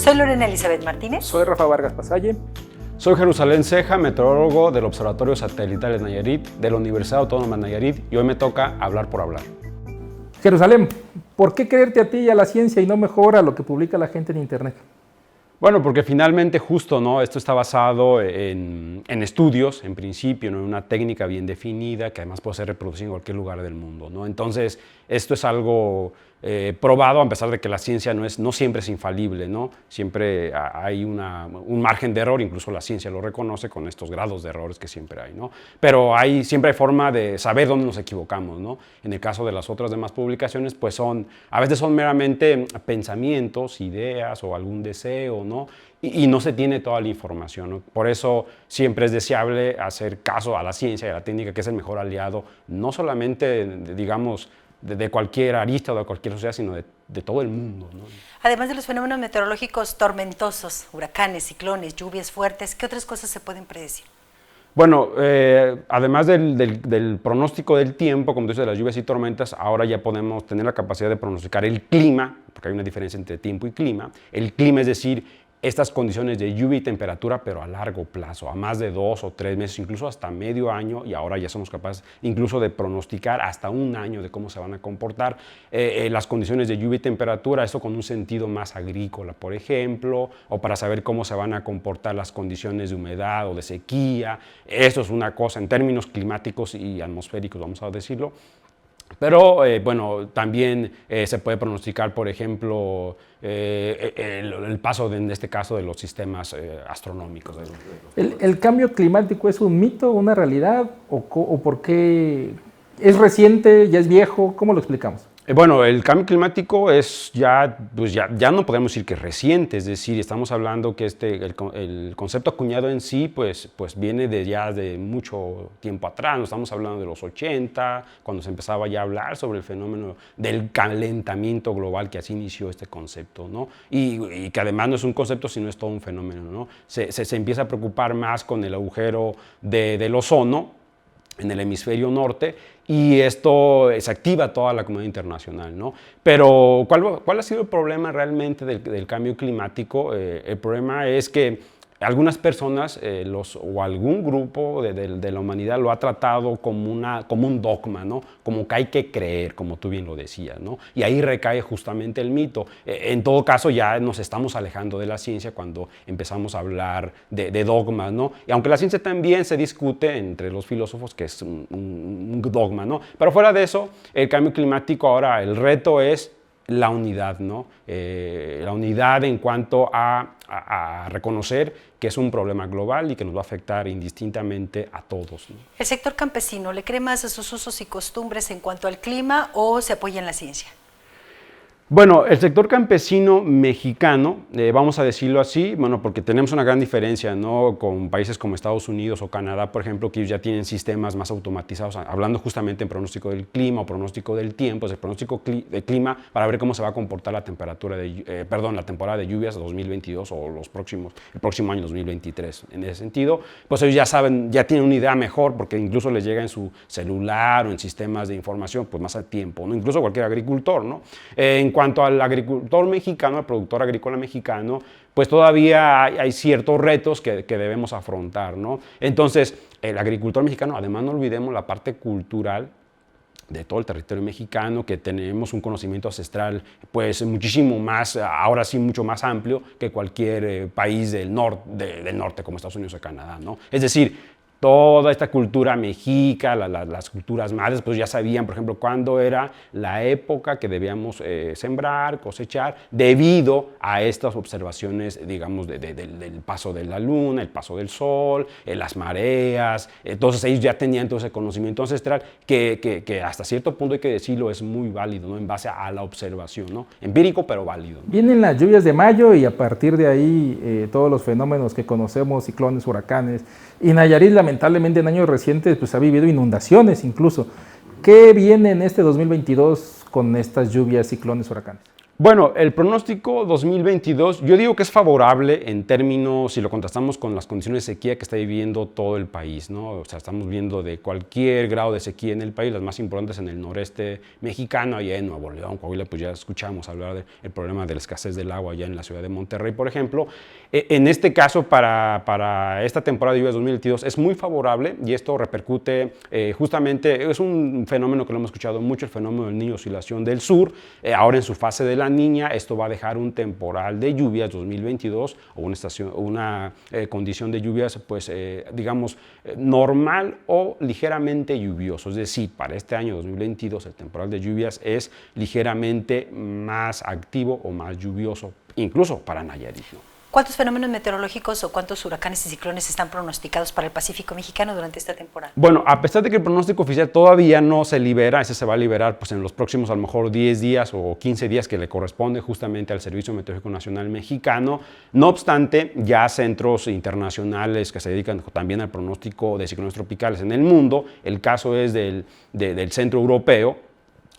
Soy Lorena Elizabeth Martínez. Soy Rafa Vargas Pasalle. Soy Jerusalén Ceja, meteorólogo del Observatorio Satelital de Nayarit, de la Universidad Autónoma de Nayarit, y hoy me toca hablar por hablar. Jerusalén, ¿por qué creerte a ti y a la ciencia y no mejor a lo que publica la gente en Internet? Bueno, porque finalmente justo, ¿no? Esto está basado en estudios, en principio, ¿no? En una técnica bien definida que además puede ser reproducida en cualquier lugar del mundo, ¿no? Entonces, esto es algo probado, a pesar de que la ciencia no siempre es infalible, ¿no? Siempre hay un margen de error, incluso la ciencia lo reconoce con estos grados de errores que siempre hay, ¿no? Pero siempre hay forma de saber dónde nos equivocamos, ¿no? En el caso de las otras demás publicaciones, pues a veces son meramente pensamientos, ideas o algún deseo, ¿no? Y no se tiene toda la información, ¿no? Por eso siempre es deseable hacer caso a la ciencia y a la técnica, que es el mejor aliado, no solamente, digamos, de cualquier arista o de cualquier sociedad, sino de todo el mundo, ¿no? Además de los fenómenos meteorológicos tormentosos, huracanes, ciclones, lluvias fuertes, ¿qué otras cosas se pueden predecir? Bueno, además del pronóstico del tiempo, como dice, de las lluvias y tormentas, ahora ya podemos tener la capacidad de pronosticar el clima, porque hay una diferencia entre tiempo y clima. El clima, es decir, estas condiciones de lluvia y temperatura, pero a largo plazo, a más de 2 o 3 meses, incluso hasta medio año, y ahora ya somos capaces incluso de pronosticar hasta un año de cómo se van a comportar las condiciones de lluvia y temperatura, eso con un sentido más agrícola, por ejemplo, o para saber cómo se van a comportar las condiciones de humedad o de sequía. Eso es una cosa en términos climáticos y atmosféricos, vamos a decirlo. Pero bueno, también se puede pronosticar, por ejemplo, el paso, en este caso, de los sistemas astronómicos. ¿El cambio climático es un mito, una realidad? ¿O por qué es reciente, ya es viejo? ¿Cómo lo explicamos? Bueno, el cambio climático es ya no podemos decir que es reciente, es decir, estamos hablando que el concepto acuñado en sí pues viene de mucho tiempo atrás, no estamos hablando de los 80, cuando se empezaba ya a hablar sobre el fenómeno del calentamiento global, que así inició este concepto, ¿no? Y que además no es un concepto, sino es todo un fenómeno, ¿no? Se empieza a preocupar más con el agujero del ozono en el hemisferio norte, y esto se activa toda la comunidad internacional, ¿no? Pero ¿cuál ha sido el problema realmente del cambio climático? El problema es que algunas personas o algún grupo de la humanidad lo ha tratado como un dogma, ¿no? Como que hay que creer, como tú bien lo decías, ¿no? Y ahí recae justamente el mito. En todo caso, ya nos estamos alejando de la ciencia cuando empezamos a hablar de dogmas, ¿no? Y aunque la ciencia también se discute entre los filósofos que es un dogma, ¿no? Pero fuera de eso, el cambio climático ahora, el reto es la unidad, ¿no? La unidad en cuanto a reconocer que es un problema global y que nos va a afectar indistintamente a todos, ¿no? ¿El sector campesino le cree más a sus usos y costumbres en cuanto al clima o se apoya en la ciencia? Bueno, el sector campesino mexicano, vamos a decirlo así, bueno, porque tenemos una gran diferencia, ¿no? Con países como Estados Unidos o Canadá, por ejemplo, que ellos ya tienen sistemas más automatizados, hablando justamente en pronóstico del clima o pronóstico del tiempo, es el pronóstico del clima para ver cómo se va a comportar la temporada de lluvias de 2022 o el próximo año 2023. En ese sentido, pues ellos ya saben, ya tienen una idea mejor, porque incluso les llega en su celular o en sistemas de información, pues más a tiempo, ¿no? Incluso cualquier agricultor, ¿no? En cuanto al agricultor mexicano, al productor agrícola mexicano, pues todavía hay ciertos retos que debemos afrontar, ¿no? Entonces, el agricultor mexicano, además no olvidemos la parte cultural de todo el territorio mexicano, que tenemos un conocimiento ancestral pues muchísimo más, ahora sí mucho más amplio que cualquier país del norte como Estados Unidos o Canadá, ¿no? Es decir, toda esta cultura mexica, las culturas madres, pues ya sabían, por ejemplo, cuándo era la época que debíamos sembrar, cosechar, debido a estas observaciones, digamos, del paso de la luna, el paso del sol, las mareas. Entonces ellos ya tenían todo ese conocimiento ancestral que hasta cierto punto, hay que decirlo, es muy válido, ¿no? En base a la observación, ¿no? Empírico, pero válido, ¿no? Vienen las lluvias de mayo y a partir de ahí todos los fenómenos que conocemos, ciclones, huracanes, y Nayarit lamentablemente en años recientes pues ha vivido inundaciones incluso. ¿Qué viene en este 2022 con estas lluvias, ciclones, huracanes? Bueno, el pronóstico 2022, yo digo que es favorable en términos, si lo contrastamos con las condiciones de sequía que está viviendo todo el país, ¿no? O sea, estamos viendo de cualquier grado de sequía en el país, las más importantes en el noreste mexicano, allá en Nuevo León, Coahuila, pues ya escuchamos hablar del problema de la escasez del agua allá en la ciudad de Monterrey, por ejemplo. En este caso, para esta temporada de lluvias 2022 es muy favorable y esto repercute justamente, es un fenómeno que lo hemos escuchado mucho, el fenómeno del Niño Oscilación del Sur, ahora en su fase de la Niña. Esto va a dejar un temporal de lluvias 2022 o una condición de lluvias, pues digamos, normal o ligeramente lluvioso. Es decir, para este año 2022 el temporal de lluvias es ligeramente más activo o más lluvioso, incluso para Nayarit, ¿no? ¿Cuántos fenómenos meteorológicos o cuántos huracanes y ciclones están pronosticados para el Pacífico mexicano durante esta temporada? Bueno, a pesar de que el pronóstico oficial todavía no se libera, ese se va a liberar pues, en los próximos a lo mejor 10 días o 15 días que le corresponde justamente al Servicio Meteorológico Nacional Mexicano. No obstante, ya centros internacionales que se dedican también al pronóstico de ciclones tropicales en el mundo, el caso es del Centro Europeo,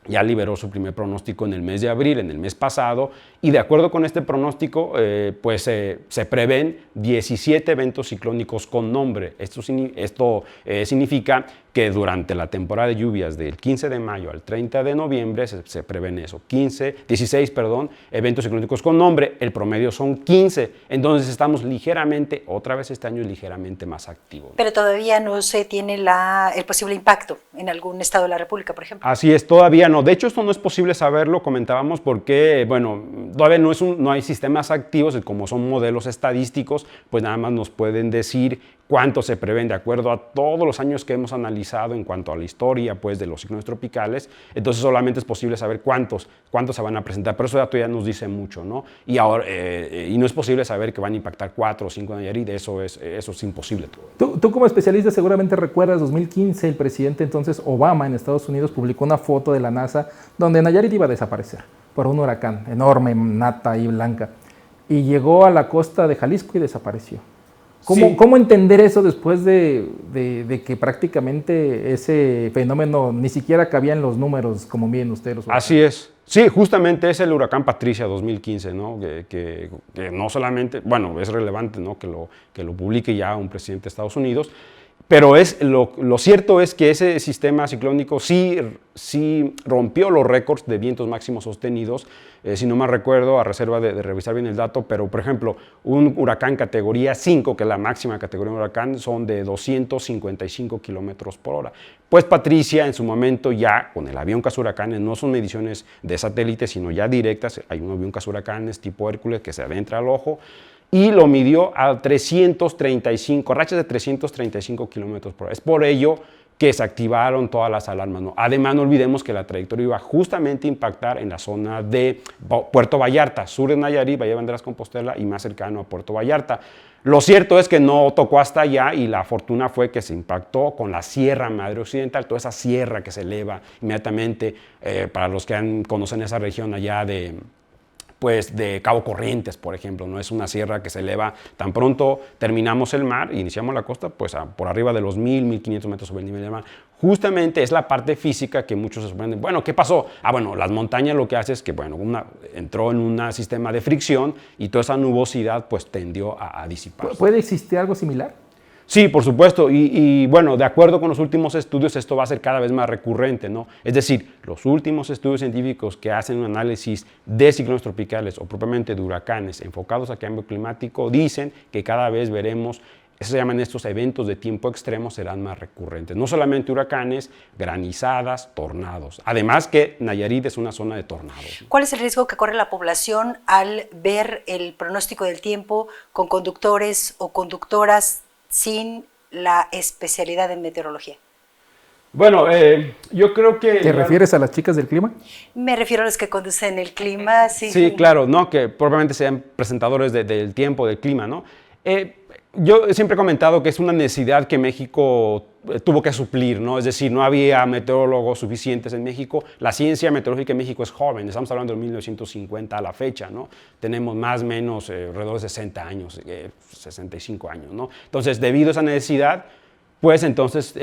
ya liberó su primer pronóstico en el mes de abril, en el mes pasado, y de acuerdo con este pronóstico, se prevén 17 eventos ciclónicos con nombre. Esto significa que durante la temporada de lluvias del 15 de mayo al 30 de noviembre se prevén eso, 16 eventos ciclónicos con nombre, el promedio son 15, entonces estamos ligeramente, otra vez este año ligeramente más activos. Pero todavía no se tiene el posible impacto en algún estado de la República, por ejemplo. Así es, todavía no. De hecho, esto no es posible saberlo, comentábamos, porque, bueno, todavía no hay sistemas activos, como son modelos estadísticos, pues nada más nos pueden decir cuánto se prevén de acuerdo a todos los años que hemos analizado en cuanto a la historia pues, de los ciclones tropicales. Entonces solamente es posible saber cuántos se van a presentar, pero eso ya todavía nos dice mucho, ¿no? Y ahora y no es posible saber que van a impactar 4 o 5 en Nayarit, eso es imposible. Tú como especialista seguramente recuerdas 2015, el presidente entonces Obama en Estados Unidos publicó una foto de la NASA donde Nayarit iba a desaparecer por un huracán enorme, nata y blanca, y llegó a la costa de Jalisco y desapareció. ¿Cómo entender eso después de que prácticamente ese fenómeno ni siquiera cabía en los números, como miden ustedes? Así es. Sí, justamente es el huracán Patricia 2015, ¿no? Que no solamente, bueno, es relevante, ¿no? que lo publique ya un presidente de Estados Unidos, pero lo cierto es que ese sistema ciclónico sí rompió los récords de vientos máximos sostenidos, si no mal recuerdo, a reserva de revisar bien el dato, pero por ejemplo, un huracán categoría 5, que es la máxima categoría de huracán, son de 255 kilómetros por hora. Pues Patricia, en su momento ya, con el avión cazahuracanes, no son mediciones de satélite, sino ya directas, hay un avión cazahuracanes tipo Hércules que se adentra al ojo, y lo midió a 335, rachas de 335 kilómetros por hora. Es por ello que se activaron todas las alarmas, ¿no? Además, no olvidemos que la trayectoria iba justamente a impactar en la zona de Puerto Vallarta, sur de Nayarit, Valle de Banderas Compostela y más cercano a Puerto Vallarta. Lo cierto es que no tocó hasta allá y la fortuna fue que se impactó con la Sierra Madre Occidental, toda esa sierra que se eleva inmediatamente, para los que conocen esa región allá de Cabo Corrientes, por ejemplo, no es una sierra que se eleva tan pronto terminamos el mar, iniciamos la costa, pues por arriba de los 1.500 metros sobre el nivel del mar. Justamente es la parte física que muchos se sorprenden. Bueno, ¿qué pasó? Bueno, las montañas lo que hace es que, bueno, entró en un sistema de fricción y toda esa nubosidad pues tendió a disiparse. ¿Puede existir algo similar? Sí, por supuesto, y bueno, de acuerdo con los últimos estudios, esto va a ser cada vez más recurrente, ¿no? Es decir, los últimos estudios científicos que hacen un análisis de ciclones tropicales o propiamente de huracanes enfocados a cambio climático dicen que cada vez veremos, eso se llaman estos eventos de tiempo extremo, serán más recurrentes. No solamente huracanes, granizadas, tornados. Además que Nayarit es una zona de tornados. ¿Cuál es el riesgo que corre la población al ver el pronóstico del tiempo con conductores o conductoras sin la especialidad en meteorología? Bueno, yo creo que... ¿Te refieres a las chicas del clima? Me refiero a los que conducen el clima, sí. Sí, claro, ¿no? Que probablemente sean presentadores del tiempo, del clima, ¿no? Yo siempre he comentado que es una necesidad que México tuvo que suplir, ¿no? Es decir, no había meteorólogos suficientes en México. La ciencia meteorológica en México es joven, estamos hablando de 1950 a la fecha, ¿no? Tenemos más o menos alrededor de 60 años, 65 años, ¿no? Entonces, debido a esa necesidad, pues entonces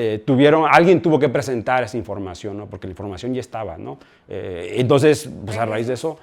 alguien tuvo que presentar esa información, ¿no? Porque la información ya estaba, ¿no? Entonces, pues a raíz de eso,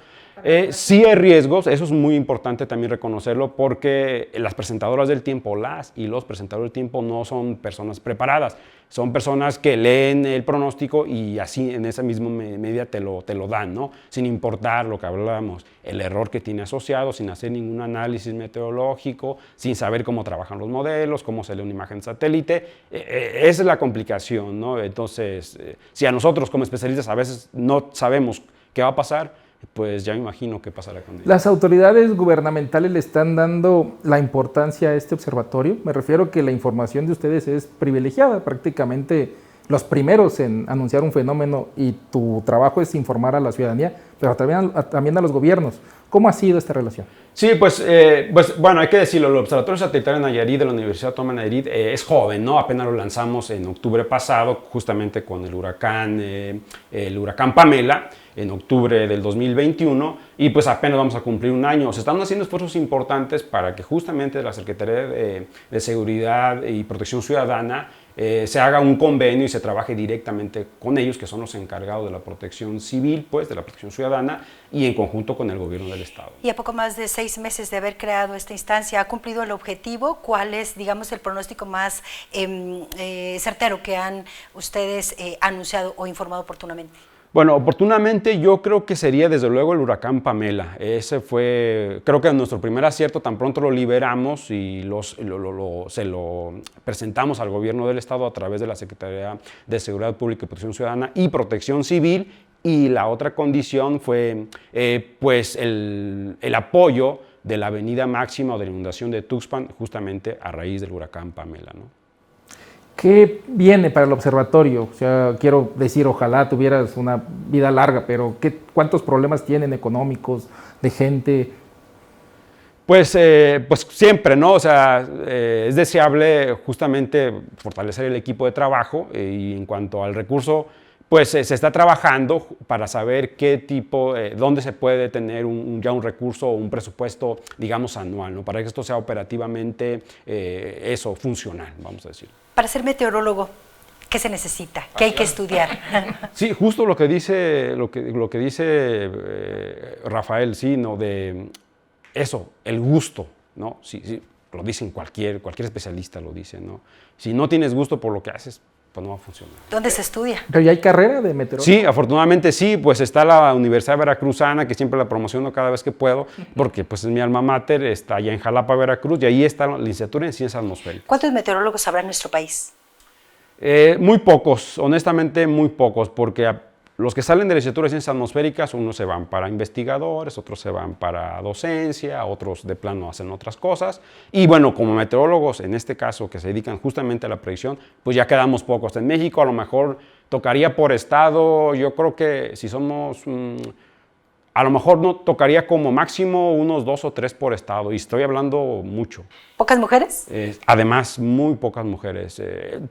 sí hay riesgos, eso es muy importante también reconocerlo, porque las presentadoras del tiempo, los presentadores del tiempo no son personas preparadas, son personas que leen el pronóstico y así en esa misma medida te lo dan, ¿no? Sin importar lo que hablábamos, el error que tiene asociado, sin hacer ningún análisis meteorológico, sin saber cómo trabajan los modelos, cómo se lee una imagen satélite. Esa es la complicación, ¿no? Entonces, si a nosotros como especialistas a veces no sabemos qué va a pasar, pues ya me imagino qué pasará con ellos. ¿Las autoridades gubernamentales le están dando la importancia a este observatorio? Me refiero que la información de ustedes es privilegiada, prácticamente los primeros en anunciar un fenómeno, y tu trabajo es informar a la ciudadanía, pero también a los gobiernos. ¿Cómo ha sido esta relación? Sí, pues bueno, hay que decirlo, el Observatorio Satelital de Nayarit de la Universidad Autónoma de Nayarit es joven, ¿no? Apenas lo lanzamos en octubre pasado, justamente con el huracán Pamela, en octubre del 2021, y pues apenas vamos a cumplir un año. Se están haciendo esfuerzos importantes para que justamente la Secretaría de Seguridad y Protección Ciudadana se haga un convenio y se trabaje directamente con ellos, que son los encargados de la protección civil, pues, de la protección ciudadana, y en conjunto con el gobierno del Estado. Y a poco más de 6 meses de haber creado esta instancia, ¿ha cumplido el objetivo? ¿Cuál es, digamos, el pronóstico más certero que han ustedes anunciado o informado oportunamente? Bueno, oportunamente yo creo que sería desde luego el huracán Pamela. Ese fue, creo que nuestro primer acierto, tan pronto lo liberamos y se lo presentamos al gobierno del Estado a través de la Secretaría de Seguridad Pública y Protección Ciudadana y Protección Civil. Y la otra condición fue pues el apoyo de la avenida máxima o de la inundación de Tuxpan justamente a raíz del huracán Pamela, ¿no? ¿Qué viene para el observatorio? O sea, quiero decir, ojalá tuvieras una vida larga, pero ¿cuántos problemas tienen económicos, de gente? Pues siempre, ¿no? O sea, es deseable justamente fortalecer el equipo de trabajo y en cuanto al recurso, pues se está trabajando para saber qué tipo, dónde se puede tener ya un recurso o un presupuesto, digamos, anual, ¿no? Para que esto sea operativamente funcional, vamos a decir. Para ser meteorólogo, ¿qué se necesita? ¿Qué hay que estudiar? Sí, justo lo que dice, Rafael, sí, ¿no? De eso, el gusto, ¿no? Sí, lo dicen cualquier especialista lo dice, ¿no? Si no tienes gusto por lo que haces, pues no va a funcionar. ¿Dónde se estudia? ¿Pero ya hay carrera de meteorólogo? Sí, afortunadamente sí, pues está la Universidad Veracruzana, que siempre la promociono cada vez que puedo, porque pues es mi alma mater, está allá en Jalapa, Veracruz, y ahí está la licenciatura en Ciencias Atmosféricas. ¿Cuántos meteorólogos habrá en nuestro país? Muy pocos, honestamente muy pocos, porque los que salen de la licenciatura de Ciencias Atmosféricas, unos se van para investigadores, otros se van para docencia, otros de plano hacen otras cosas. Y bueno, como meteorólogos, en este caso, que se dedican justamente a la predicción, pues ya quedamos pocos. En México a lo mejor tocaría por estado, yo creo que si somos... a lo mejor no tocaría como máximo unos 2 o 3 por estado, y estoy hablando mucho. ¿Pocas mujeres? Además, muy pocas mujeres.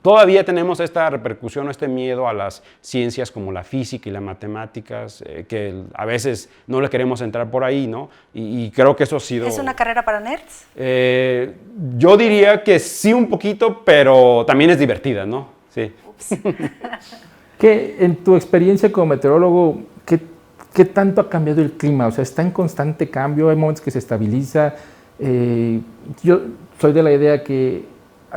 Todavía tenemos esta repercusión, este miedo a las ciencias como la física y las matemáticas, que a veces no le queremos entrar por ahí, ¿no? Y creo que eso ha sido... ¿Es una carrera para nerds? Yo diría que sí un poquito, pero también es divertida, ¿no? Sí. ¿Qué, en tu experiencia como meteorólogo, qué tanto ha cambiado el clima? O sea, está en constante cambio, hay momentos que se estabiliza. Yo soy de la idea que,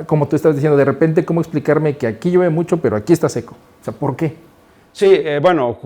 como tú estás diciendo, de repente, ¿cómo explicarme que aquí llueve mucho, pero aquí está seco? O sea, ¿por qué? Sí, bueno,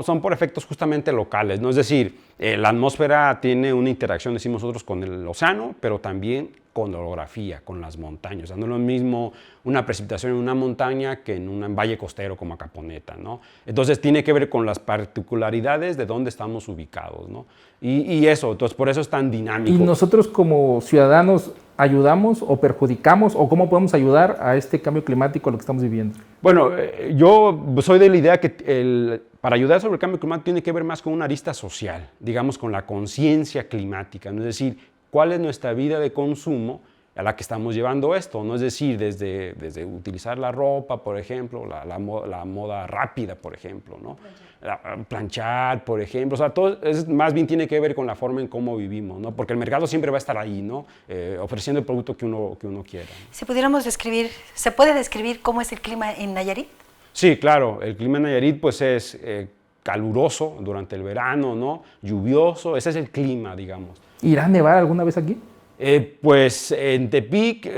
son por efectos justamente locales, ¿no? Es decir, la atmósfera tiene una interacción, decimos nosotros, con el océano, pero también con la orografía, con las montañas. O sea, no es lo mismo una precipitación en una montaña que en un valle costero como Acaponeta, ¿no? Entonces tiene que ver con las particularidades de dónde estamos ubicados, ¿no? Y eso, entonces por eso es tan dinámico. ¿Y nosotros como ciudadanos ayudamos o perjudicamos, o cómo podemos ayudar a este cambio climático, a lo que estamos viviendo? Bueno, yo soy de la idea que para ayudar sobre el cambio climático tiene que ver más con una arista social, digamos con la conciencia climática, ¿no? Es decir, cuál es nuestra vida de consumo a la que estamos llevando esto, ¿no? Es decir, desde utilizar la ropa, por ejemplo, la moda rápida, por ejemplo, ¿no? Planchar, por ejemplo, o sea, todo más bien tiene que ver con la forma en cómo vivimos, ¿no? Porque el mercado siempre va a estar ahí, ¿no? Ofreciendo el producto que uno quiera, ¿no? Si pudiéramos describir, ¿se puede describir cómo es el clima en Nayarit? Sí, claro, el clima en Nayarit pues es caluroso durante el verano, ¿no? Lluvioso, ese es el clima, digamos. ¿Irá a nevar alguna vez aquí? Pues en Tepic,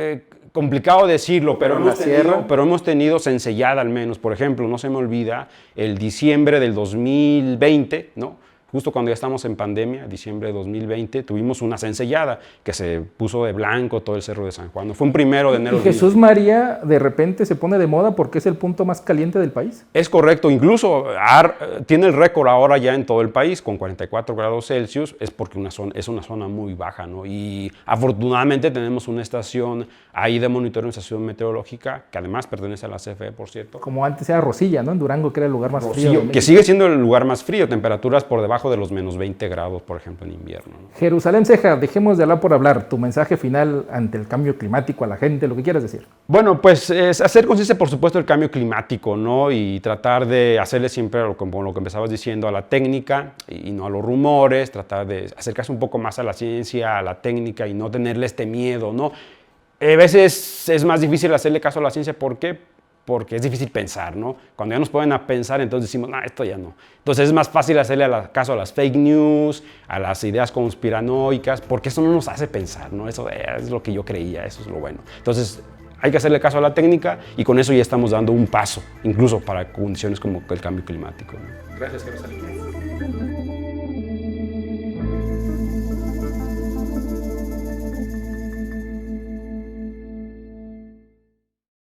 complicado decirlo, pero hemos tenido Sencellada al menos. Por ejemplo, no se me olvida, el diciembre del 2020, ¿no? Justo cuando ya estamos en pandemia, diciembre de 2020, tuvimos una Sencellada que se puso de blanco todo el Cerro de San Juan. Fue un 1 de enero. ¿Y Jesús María de repente se pone de moda porque es el punto más caliente del país? Es correcto, incluso tiene el récord ahora ya en todo el país con 44 grados Celsius, es porque es una zona muy baja, ¿no? Y afortunadamente tenemos una estación ahí de monitoreo, una estación meteorológica, que además pertenece a la CFE, por cierto. Como antes era Rosilla, ¿no? En Durango, que era el lugar más frío. Que sigue siendo el lugar más frío, temperaturas por debajo de los menos 20 grados, por ejemplo, en invierno, ¿no? Jerusalén Ceja, dejemos de hablar por hablar. Tu mensaje final ante el cambio climático, a la gente, lo que quieras decir. Bueno, pues es hacer conciencia, por supuesto, del cambio climático, ¿no? Y tratar de hacerle siempre, como lo que empezabas diciendo, a la técnica y no a los rumores, tratar de acercarse un poco más a la ciencia, a la técnica y no tenerle este miedo, ¿no? A veces es más difícil hacerle caso a la ciencia, ¿por qué? Porque es difícil pensar, ¿no? Cuando ya nos ponen a pensar, entonces decimos, no, esto ya no. Entonces es más fácil hacerle caso a las fake news, a las ideas conspiranoicas, porque eso no nos hace pensar, ¿no? Eso es lo que yo creía, eso es lo bueno. Entonces hay que hacerle caso a la técnica y con eso ya estamos dando un paso, incluso para condiciones como el cambio climático, ¿no? Gracias, Jerusalén.